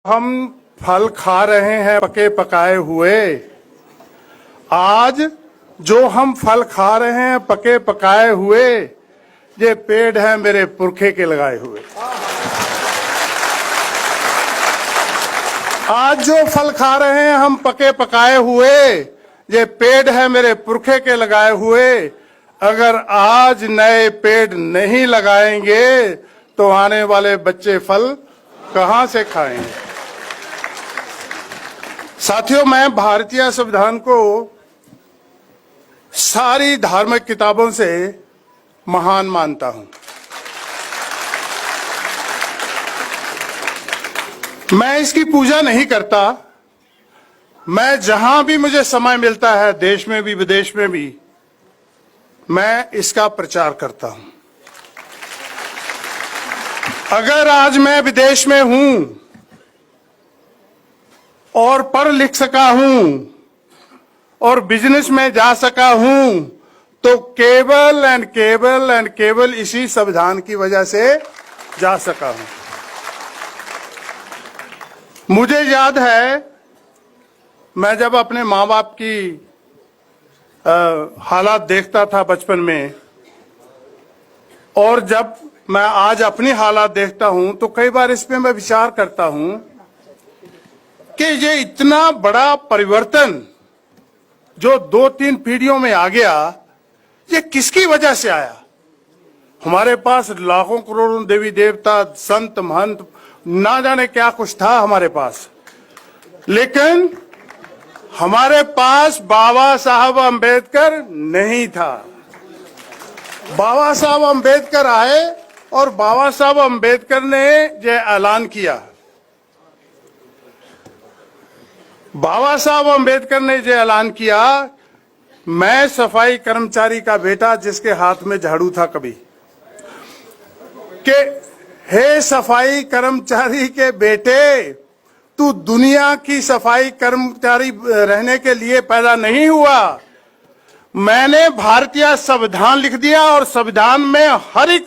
हम फल खा रहे हैं पके पकाए हुए। आज जो हम फल खा रहे हैं पके पकाए हुए, ये पेड़ है मेरे पुरखे के लगाए हुए। आज जो फल खा रहे हैं हम पके पकाए हुए, ये पेड़ है मेरे पुरखे के लगाए हुए। अगर आज नए पेड़ नहीं लगाएंगे तो आने वाले बच्चे फल कहां से खाएंगे। साथियों, मैं भारतीय संविधान को सारी धार्मिक किताबों से महान मानता हूं। मैं इसकी पूजा नहीं करता। मैं जहां भी मुझे समय मिलता है, देश में भी विदेश में भी, मैं इसका प्रचार करता हूं। अगर आज मैं विदेश में हूं और पढ़ लिख सका हूं और बिजनेस में जा सका हूं, तो केवल इसी संविधान की वजह से जा सका हूं। मुझे याद है, मैं जब अपने माँ बाप की हालात देखता था बचपन में, और जब मैं आज अपनी हालात देखता हूं, तो कई बार इस पे मैं विचार करता हूं कि ये इतना बड़ा परिवर्तन जो 2-3 पीढ़ियों में आ गया, ये किसकी वजह से आया। हमारे पास लाखों करोड़ों देवी देवता, संत महंत, ना जाने क्या कुछ था हमारे पास, लेकिन हमारे पास बाबा साहब अंबेडकर नहीं था। बाबा साहब अंबेडकर आए और बाबा साहब अंबेडकर ने ये ऐलान किया। बाबा साहब अंबेडकर ने जो ऐलान किया, मैं सफाई कर्मचारी का बेटा जिसके हाथ में झाड़ू था कभी, कि हे सफाई कर्मचारी के बेटे, तू दुनिया की सफाई कर्मचारी रहने के लिए पैदा नहीं हुआ। मैंने भारतीय संविधान लिख दिया और संविधान में हर एक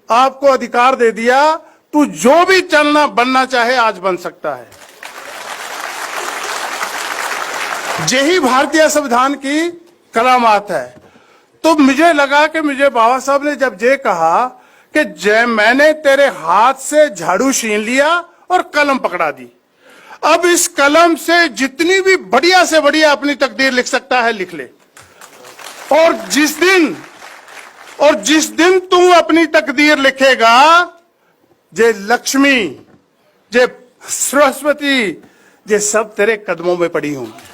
आपको अधिकार दे दिया। तू जो भी चलना बनना चाहे आज बन सकता है। यही भारतीय संविधान की करामात है। तो मुझे लगा कि मुझे बाबा साहब ने जब ये कहा कि जय मैंने तेरे हाथ से झाड़ू छीन लिया और कलम पकड़ा दी, अब इस कलम से जितनी भी बढ़िया से बढ़िया अपनी तकदीर लिख सकता है लिख ले। और जिस दिन तू अपनी तकदीर लिखेगा, जे लक्ष्मी, जे सरस्वती, ये सब तेरे कदमों में पड़ी होंगी।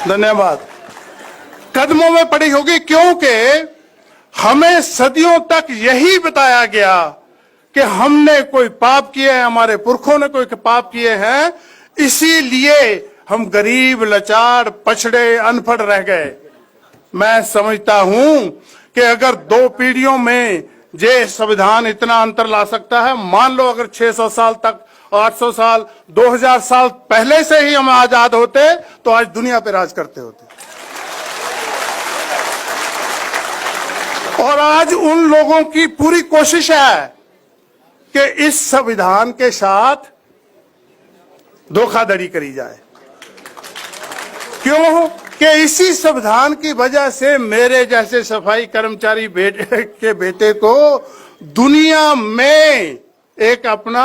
धन्यवाद। कदमों में पड़ी होगी, क्योंकि हमें सदियों तक यही बताया गया कि हमने कोई पाप किए हैं, हमारे पुरखों ने कोई पाप किए हैं, इसीलिए हम गरीब, लाचार, पछड़े, अनपढ़ रह गए। मैं समझता हूं कि अगर 2 पीढ़ियों में ये संविधान इतना अंतर ला सकता है, मान लो अगर 600 साल तक, 800 साल, 2000 साल पहले से ही हम आजाद होते, तो आज दुनिया पे राज करते होते। और आज उन लोगों की पूरी कोशिश है कि इस संविधान के साथ धोखाधड़ी करी जाए। क्यों? कि इसी संविधान की वजह से मेरे जैसे सफाई कर्मचारी के बेटे को दुनिया में एक अपना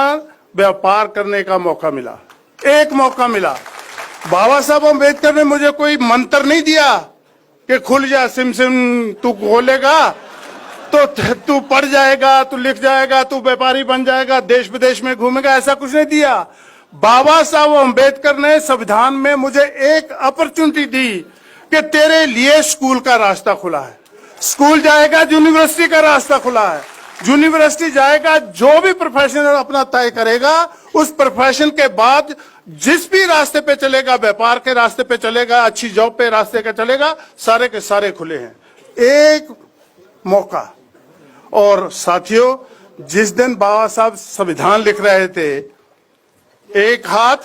व्यापार करने का मौका मिला, एक मौका मिला। बाबा साहब अम्बेडकर ने मुझे कोई मंत्र नहीं दिया कि खुल जा सिम सिम, तू खोलेगा तो तू पढ़ जाएगा, तू लिख जाएगा, तू व्यापारी बन जाएगा, देश विदेश में घूमेगा, ऐसा कुछ नहीं दिया। बाबा साहब अम्बेडकर ने संविधान में मुझे एक अपॉर्चुनिटी दी कि तेरे लिए स्कूल का रास्ता खुला है। स्कूल जाएगा, यूनिवर्सिटी का रास्ता खुला है। यूनिवर्सिटी जाएगा, जो भी प्रोफेशन अपना तय करेगा, उस प्रोफेशन के बाद जिस भी रास्ते पे चलेगा, व्यापार के रास्ते पे चलेगा, अच्छी जॉब पे रास्ते का चलेगा, सारे के सारे खुले हैं। एक मौका। और साथियों, जिस दिन बाबा साहब संविधान लिख रहे थे, एक हाथ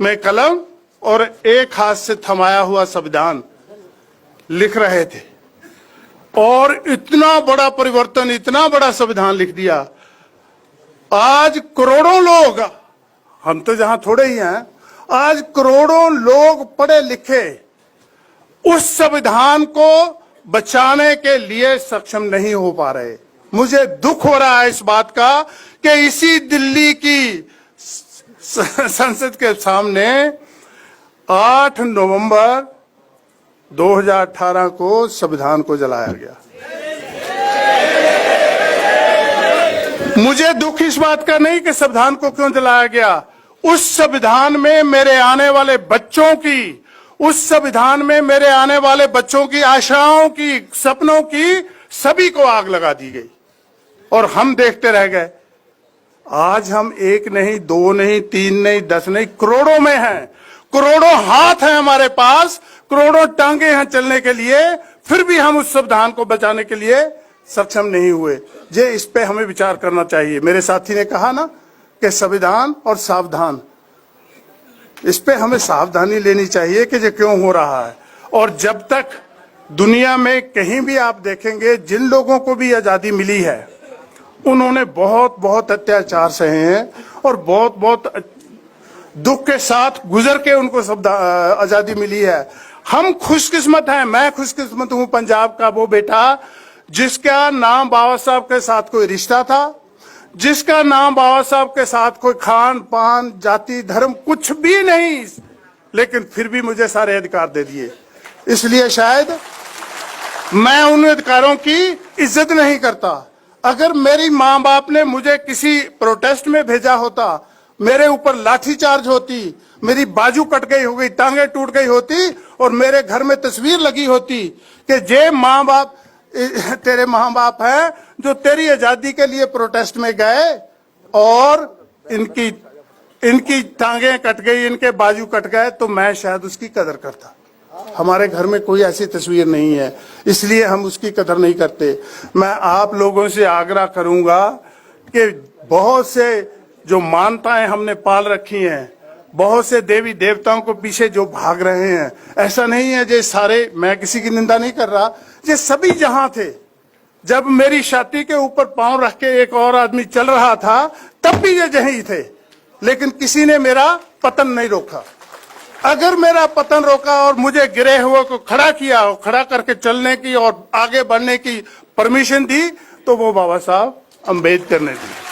में कलम और एक हाथ से थमाया हुआ संविधान, लिख रहे थे और इतना बड़ा परिवर्तन, इतना बड़ा संविधान लिख दिया। आज करोड़ों लोग, हम तो जहां थोड़े ही हैं, आज करोड़ों लोग पढ़े लिखे उस संविधान को बचाने के लिए सक्षम नहीं हो पा रहे। मुझे दुख हो रहा है इस बात का कि इसी दिल्ली की संसद के सामने 8 नवंबर 2018 को संविधान को जलाया गया। मुझे दुख इस बात का नहीं कि संविधान को क्यों जलाया गया, उस संविधान में मेरे आने वाले बच्चों की, उस संविधान में मेरे आने वाले बच्चों की आशाओं की, सपनों की, सभी को आग लगा दी गई और हम देखते रह गए। आज हम 1 नहीं, 2 नहीं, 3 नहीं, 10 नहीं, करोड़ों में हैं, करोड़ों हाथ हैं हमारे पास, करोड़ों टांगे हैं चलने के लिए, फिर भी हम उस संविधान को बचाने के लिए सक्षम नहीं हुए। जे इस पे हमें विचार करना चाहिए। मेरे साथी ने कहा ना कि संविधान और सावधान, इस पे हमें सावधानी लेनी चाहिए कि ये क्यों हो रहा है। और जब तक दुनिया में कहीं भी आप देखेंगे, जिन लोगों को भी आजादी मिली है उन्होंने बहुत बहुत अत्याचार सहे हैं और बहुत बहुत दुख के साथ गुजर के उनको आजादी मिली है। हम खुशकिस्मत हैं, मैं खुशकिस्मत हूं पंजाब का वो बेटा जिसका नाम बाबा साहब के साथ कोई रिश्ता था, जिसका नाम बाबा साहब के साथ कोई खान पान, जाति, धर्म कुछ भी नहीं, लेकिन फिर भी मुझे सारे अधिकार दे दिए। इसलिए शायद मैं उन अधिकारों की इज्जत नहीं करता। अगर मेरी माँ बाप ने मुझे किसी प्रोटेस्ट में भेजा होता, मेरे ऊपर लाठीचार्ज होती, मेरी बाजू कट गई हो गई, टांगे टूट गई होती और मेरे घर में तस्वीर लगी होती कि जे माँ बाप तेरे माँ बाप हैं जो तेरी आजादी के लिए प्रोटेस्ट में गए और इनकी टांगे कट गई, इनके बाजू कट गए, तो मैं शायद उसकी कदर करता। हमारे घर में कोई ऐसी तस्वीर नहीं है, इसलिए हम उसकी कदर नहीं करते। मैं आप लोगों से आग्रह करूंगा कि बहुत से जो मान्यताएं हमने पाल रखी हैं, बहुत से देवी देवताओं को पीछे जो भाग रहे हैं, ऐसा नहीं है जे सारे, मैं किसी की निंदा नहीं कर रहा, ये सभी जहां थे। जब मेरी छाती के ऊपर पांव रख के एक और आदमी चल रहा था तब भी ये यहीं थे, लेकिन किसी ने मेरा पतन नहीं रोका। अगर मेरा पतन रोका और मुझे गिरे हुए को खड़ा किया, खड़ा करके चलने की और आगे बढ़ने की परमिशन दी, तो वो बाबा साहब अम्बेडकर ने दी।